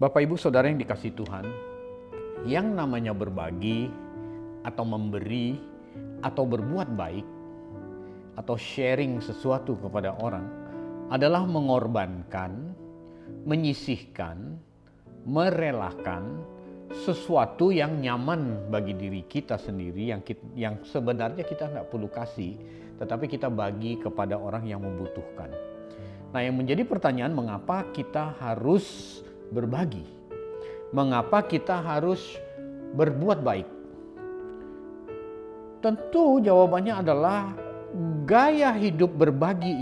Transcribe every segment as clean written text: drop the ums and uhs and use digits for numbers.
Bapak Ibu Saudara yang dikasihi Tuhan, yang namanya berbagi atau memberi atau berbuat baik atau sharing sesuatu kepada orang adalah mengorbankan, menyisihkan, merelakan sesuatu yang nyaman bagi diri kita sendiri yang sebenarnya kita tidak perlu kasih, tetapi kita bagi kepada orang yang membutuhkan. Nah, yang menjadi pertanyaan, mengapa kita harus berbagi? Mengapa kita harus berbuat baik? Tentu jawabannya adalah gaya hidup berbagi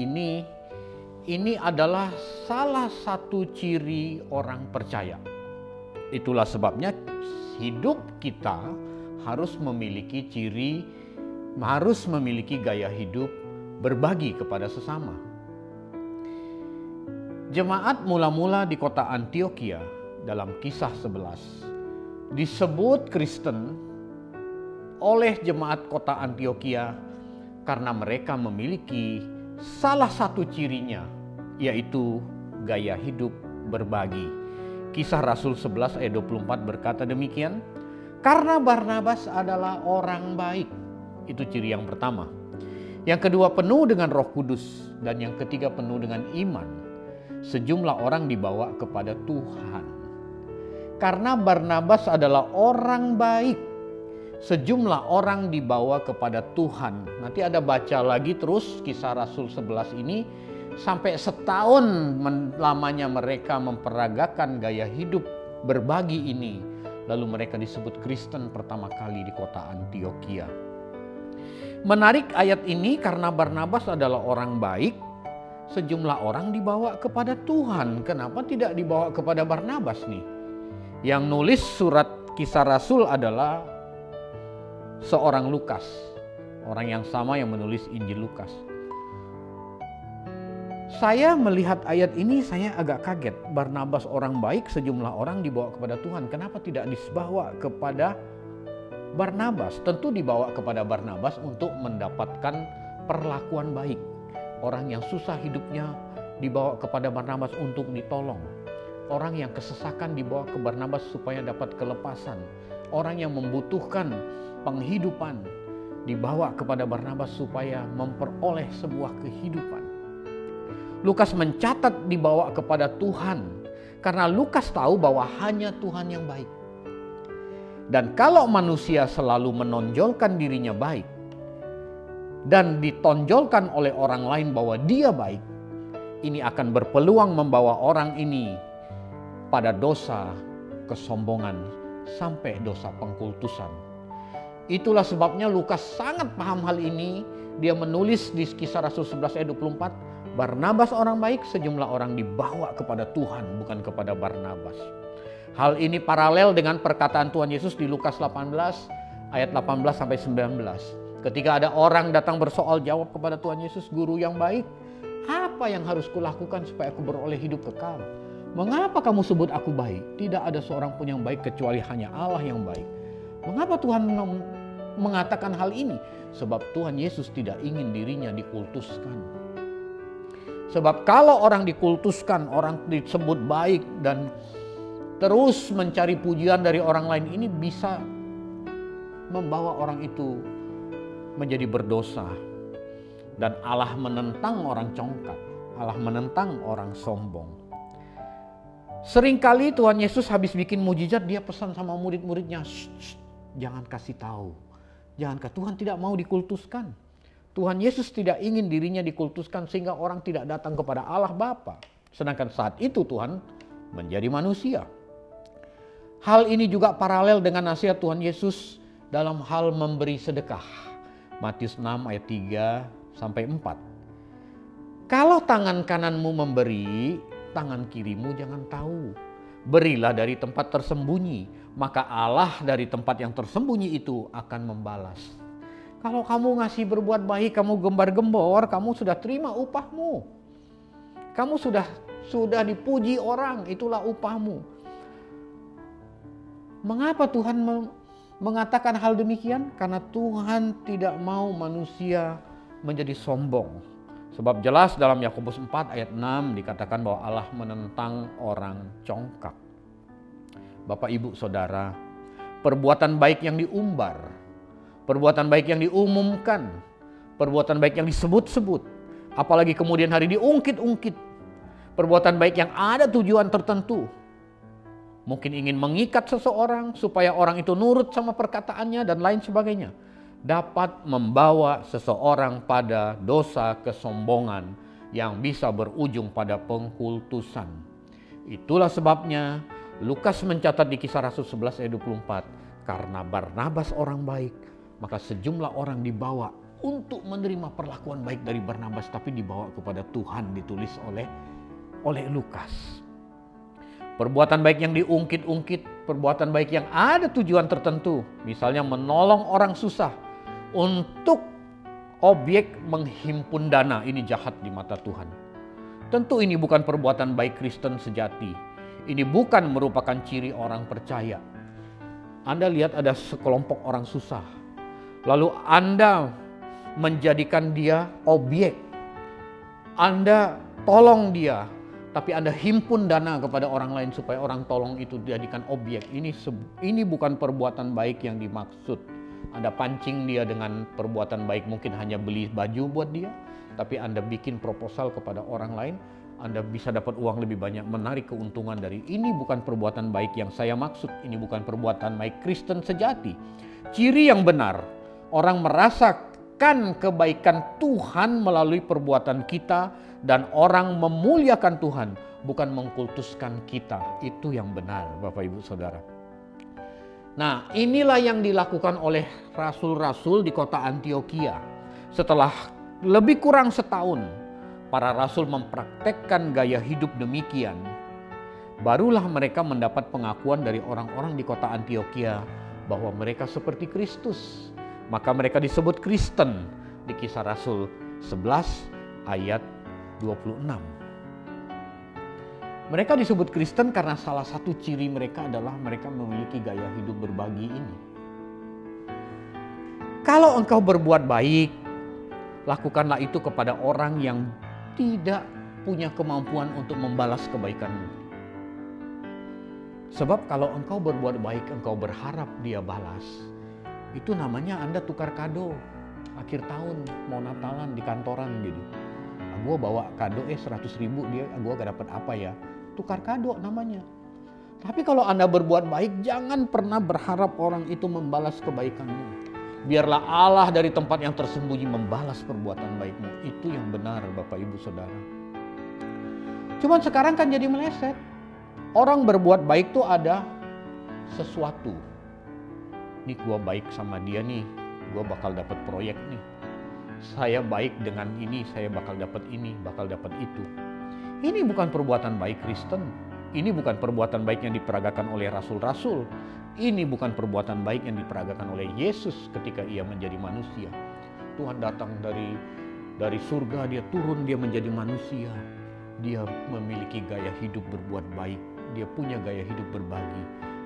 ini adalah salah satu ciri orang percaya. Itulah sebabnya hidup kita harus memiliki gaya hidup berbagi kepada sesama. Jemaat mula-mula di kota Antiokhia dalam Kisah 11 disebut Kristen oleh jemaat kota Antiokhia karena mereka memiliki salah satu cirinya, yaitu gaya hidup berbagi. Kisah Rasul 11 ayat 24 berkata demikian, karena Barnabas adalah orang baik. Itu ciri yang pertama. Yang kedua, penuh dengan Roh Kudus. Dan yang ketiga, penuh dengan iman. Sejumlah orang dibawa kepada Tuhan. Karena Barnabas adalah orang baik, sejumlah orang dibawa kepada Tuhan. Nanti ada baca lagi terus Kisah Rasul 11 ini, sampai setahun lamanya mereka memperagakan gaya hidup berbagi ini. Lalu mereka disebut Kristen pertama kali di kota Antiokhia. Menarik ayat ini, karena Barnabas adalah orang baik, sejumlah orang dibawa kepada Tuhan. Kenapa tidak dibawa kepada Barnabas nih? Yang nulis surat Kisah Rasul adalah seorang Lukas, orang yang sama yang menulis Injil Lukas. Saya melihat ayat ini, saya agak kaget. Barnabas orang baik, sejumlah orang dibawa kepada Tuhan. Kenapa tidak dibawa kepada Barnabas? Tentu dibawa kepada Barnabas untuk mendapatkan perlakuan baik. Orang yang susah hidupnya dibawa kepada Barnabas untuk ditolong. Orang yang kesesakan dibawa ke Barnabas supaya dapat kelepasan. Orang yang membutuhkan penghidupan dibawa kepada Barnabas supaya memperoleh sebuah kehidupan. Lukas mencatat dibawa kepada Tuhan karena Lukas tahu bahwa hanya Tuhan yang baik. Dan kalau manusia selalu menonjolkan dirinya baik dan ditonjolkan oleh orang lain bahwa dia baik, ini akan berpeluang membawa orang ini pada dosa kesombongan sampai dosa pengkultusan. Itulah sebabnya Lukas sangat paham hal ini. Dia menulis di Kisah Rasul 11 ayat 24, Barnabas orang baik, sejumlah orang dibawa kepada Tuhan, bukan kepada Barnabas. Hal ini paralel dengan perkataan Tuhan Yesus di Lukas 18 ayat 18 sampai 19. Ketika ada orang datang bersoal jawab kepada Tuhan Yesus, Guru yang baik, apa yang harus kulakukan supaya aku beroleh hidup kekal? Mengapa kamu sebut aku baik? Tidak ada seorang pun yang baik kecuali hanya Allah yang baik. Mengapa Tuhan mengatakan hal ini? Sebab Tuhan Yesus tidak ingin dirinya dikultuskan. Sebab kalau orang dikultuskan, orang disebut baik dan terus mencari pujian dari orang lain, ini bisa membawa orang itu menjadi berdosa. Dan Allah menentang orang congkak, Allah menentang orang sombong. Seringkali Tuhan Yesus habis bikin mujizat, dia pesan sama murid-muridnya, jangan kasih tahu. Tuhan tidak mau dikultuskan. Tuhan Yesus tidak ingin dirinya dikultuskan sehingga orang tidak datang kepada Allah Bapa. Sedangkan saat itu Tuhan menjadi manusia. Hal ini juga paralel dengan nasihat Tuhan Yesus dalam hal memberi sedekah. Matius 6 ayat 3 sampai 4. Kalau tangan kananmu memberi, tangan kirimu jangan tahu. Berilah dari tempat tersembunyi, maka Allah dari tempat yang tersembunyi itu akan membalas. Kalau kamu ngasih berbuat baik, kamu gembar-gembor, kamu sudah terima upahmu. Kamu sudah dipuji orang, itulah upahmu. Mengapa Tuhan mengatakan hal demikian? Karena Tuhan tidak mau manusia menjadi sombong. Sebab jelas dalam Yakobus 4 ayat 6 dikatakan bahwa Allah menentang orang congkak. Bapak, Ibu, Saudara, perbuatan baik yang diumbar, perbuatan baik yang diumumkan, perbuatan baik yang disebut-sebut, apalagi kemudian hari diungkit-ungkit, perbuatan baik yang ada tujuan tertentu, mungkin ingin mengikat seseorang supaya orang itu nurut sama perkataannya dan lain sebagainya, dapat membawa seseorang pada dosa kesombongan yang bisa berujung pada pengkultusan. Itulah sebabnya Lukas mencatat di Kisah Rasul 11 ayat 24, karena Barnabas orang baik, maka sejumlah orang dibawa untuk menerima perlakuan baik dari Barnabas, tapi dibawa kepada Tuhan, ditulis oleh Lukas. Perbuatan baik yang diungkit-ungkit, perbuatan baik yang ada tujuan tertentu, misalnya menolong orang susah untuk objek menghimpun dana, ini jahat di mata Tuhan. Tentu ini bukan perbuatan baik Kristen sejati. Ini bukan merupakan ciri orang percaya. Anda lihat ada sekelompok orang susah, lalu Anda menjadikan dia objek. Anda tolong dia, tapi Anda himpun dana kepada orang lain supaya orang tolong itu dijadikan objek. Ini bukan perbuatan baik yang dimaksud. Anda pancing dia dengan perbuatan baik, mungkin hanya beli baju buat dia, tapi Anda bikin proposal kepada orang lain, Anda bisa dapat uang lebih banyak, menarik keuntungan dari ini. Bukan perbuatan baik yang saya maksud. Ini bukan perbuatan baik Kristen sejati. Ciri yang benar, orang merasakan kebaikan Tuhan melalui perbuatan kita, dan orang memuliakan Tuhan, bukan mengkultuskan kita. Itu yang benar, Bapak, Ibu, Saudara. Nah, inilah yang dilakukan oleh rasul-rasul di kota Antiokhia. Setelah lebih kurang setahun, para rasul mempraktekkan gaya hidup demikian. Barulah mereka mendapat pengakuan dari orang-orang di kota Antiokhia bahwa mereka seperti Kristus. Maka mereka disebut Kristen di Kisah Rasul 11 ayat 26. Mereka disebut Kristen karena salah satu ciri mereka adalah mereka memiliki gaya hidup berbagi ini. Kalau engkau berbuat baik, lakukanlah itu kepada orang yang tidak punya kemampuan untuk membalas kebaikanmu. Sebab kalau engkau berbuat baik, engkau berharap dia balas. Itu namanya Anda tukar kado. Akhir tahun, mau Natalan di kantoran gitu. Gua bawa kado 100.000, dia gua gak dapat apa ya. Tukar kado namanya. Tapi kalau Anda berbuat baik, jangan pernah berharap orang itu membalas kebaikanmu. Biarlah Allah dari tempat yang tersembunyi membalas perbuatan baikmu. Itu yang benar, Bapak, Ibu, Saudara. Cuman sekarang kan jadi meleset. Orang berbuat baik tuh ada sesuatu. Nih gua baik sama dia nih, gua bakal dapat proyek nih. Saya baik dengan ini, saya bakal dapat ini, bakal dapat itu. Ini bukan perbuatan baik Kristen. Ini bukan perbuatan baik yang diperagakan oleh rasul-rasul. Ini bukan perbuatan baik yang diperagakan oleh Yesus ketika ia menjadi manusia. Tuhan datang dari surga, dia turun, dia menjadi manusia. Dia memiliki gaya hidup berbuat baik. Dia punya gaya hidup berbagi.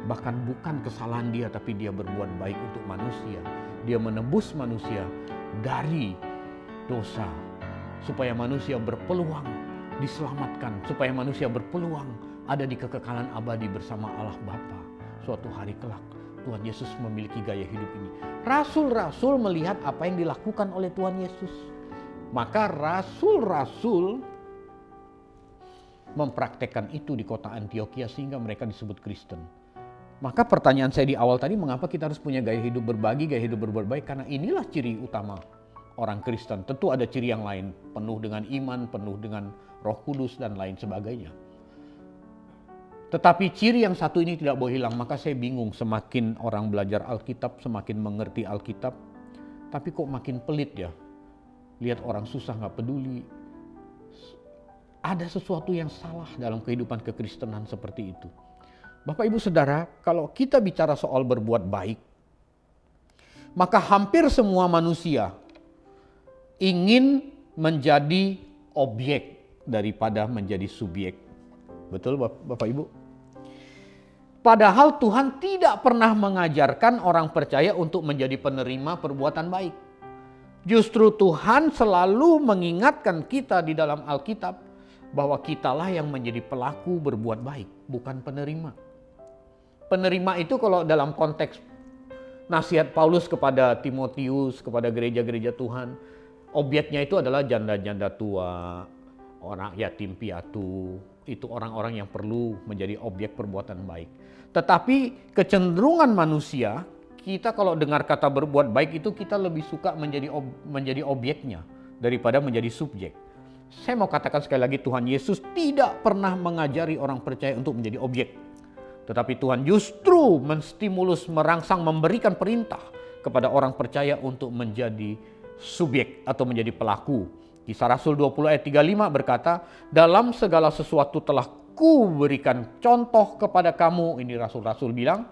Bahkan bukan kesalahan dia, tapi dia berbuat baik untuk manusia. Dia menebus manusia dari dosa, supaya manusia berpeluang diselamatkan, supaya manusia berpeluang ada di kekekalan abadi bersama Allah Bapa. Suatu hari kelak Tuhan Yesus memiliki gaya hidup ini. Rasul-rasul melihat apa yang dilakukan oleh Tuhan Yesus. Maka rasul-rasul mempraktekkan itu di kota Antiokhia sehingga mereka disebut Kristen. Maka pertanyaan saya di awal tadi, mengapa kita harus punya gaya hidup berbagi, gaya hidup berbuat baik? Karena inilah ciri utama orang Kristen. Tentu ada ciri yang lain, penuh dengan iman, penuh dengan Roh Kudus dan lain sebagainya. Tetapi ciri yang satu ini tidak boleh hilang. Maka saya bingung, semakin orang belajar Alkitab, semakin mengerti Alkitab, tapi kok makin pelit ya. Lihat orang susah gak peduli. Ada sesuatu yang salah dalam kehidupan kekristenan seperti itu. Bapak, Ibu, Saudara, kalau kita bicara soal berbuat baik, maka hampir semua manusia ingin menjadi objek daripada menjadi subjek. Betul, Bapak, Ibu? Padahal Tuhan tidak pernah mengajarkan orang percaya untuk menjadi penerima perbuatan baik. Justru Tuhan selalu mengingatkan kita di dalam Alkitab bahwa kitalah yang menjadi pelaku berbuat baik, bukan penerima. Penerima itu kalau dalam konteks nasihat Paulus kepada Timotius, kepada gereja-gereja Tuhan, objeknya itu adalah janda-janda tua, orang yatim piatu, itu orang-orang yang perlu menjadi objek perbuatan baik. Tetapi kecenderungan manusia, kita kalau dengar kata berbuat baik itu kita lebih suka menjadi objeknya daripada menjadi subjek. Saya mau katakan sekali lagi, Tuhan Yesus tidak pernah mengajari orang percaya untuk menjadi objek. Tetapi Tuhan justru menstimulus, merangsang, memberikan perintah kepada orang percaya untuk menjadi subjek atau menjadi pelaku. Kisah Rasul 20 ayat 35 berkata, dalam segala sesuatu telah ku berikan contoh kepada kamu. Ini rasul-rasul bilang,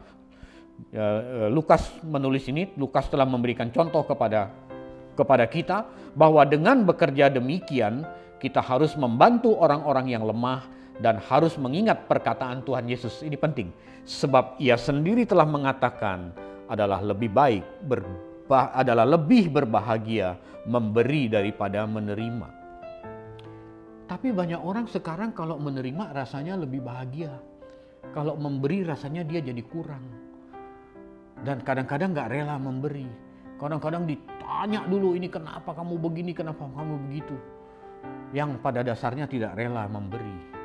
Lukas menulis ini, Lukas telah memberikan contoh kepada kita, bahwa dengan bekerja demikian, kita harus membantu orang-orang yang lemah, dan harus mengingat perkataan Tuhan Yesus. Ini penting, sebab ia sendiri telah mengatakan adalah lebih berbahagia memberi daripada menerima. Tapi banyak orang sekarang kalau menerima rasanya lebih bahagia. Kalau memberi rasanya dia jadi kurang. Dan kadang-kadang gak rela memberi. Kadang-kadang ditanya dulu, ini kenapa kamu begini, kenapa kamu begitu. Yang pada dasarnya tidak rela memberi.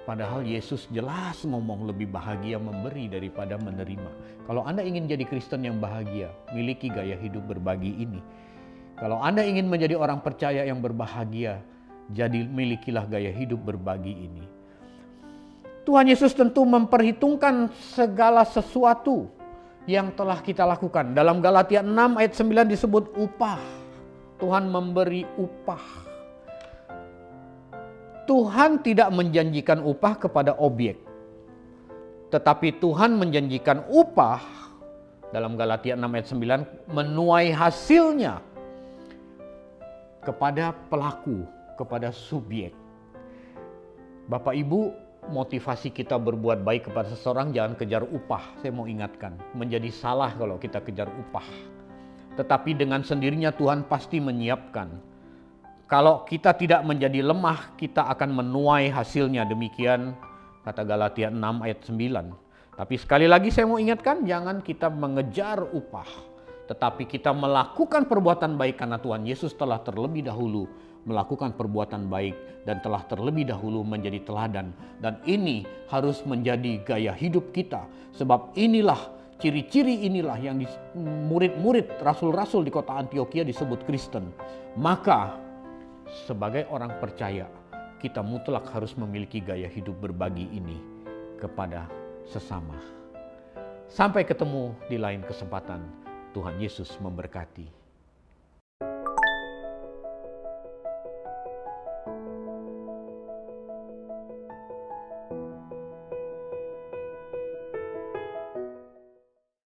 Padahal Yesus jelas ngomong lebih bahagia memberi daripada menerima. Kalau Anda ingin jadi Kristen yang bahagia, miliki gaya hidup berbagi ini. Kalau Anda ingin menjadi orang percaya yang berbahagia, milikilah gaya hidup berbagi ini. Tuhan Yesus tentu memperhitungkan segala sesuatu yang telah kita lakukan. Dalam Galatia 6 ayat 9 disebut upah. Tuhan memberi upah. Tuhan tidak menjanjikan upah kepada objek. Tetapi Tuhan menjanjikan upah dalam Galatia 6 ayat 9 menuai hasilnya kepada pelaku, kepada subjek. Bapak Ibu, motivasi kita berbuat baik kepada seseorang jangan kejar upah. Saya mau ingatkan, menjadi salah kalau kita kejar upah. Tetapi dengan sendirinya Tuhan pasti menyiapkan. Kalau kita tidak menjadi lemah, kita akan menuai hasilnya. Demikian kata Galatia 6 ayat 9. Tapi sekali lagi saya mau ingatkan, jangan kita mengejar upah. Tetapi kita melakukan perbuatan baik karena Tuhan Yesus telah terlebih dahulu melakukan perbuatan baik dan telah terlebih dahulu menjadi teladan. Dan ini harus menjadi gaya hidup kita. Sebab inilah, ciri-ciri inilah yang murid-murid rasul-rasul di kota Antioquia disebut Kristen. Maka sebagai orang percaya, kita mutlak harus memiliki gaya hidup berbagi ini kepada sesama. Sampai ketemu di lain kesempatan. Tuhan Yesus memberkati.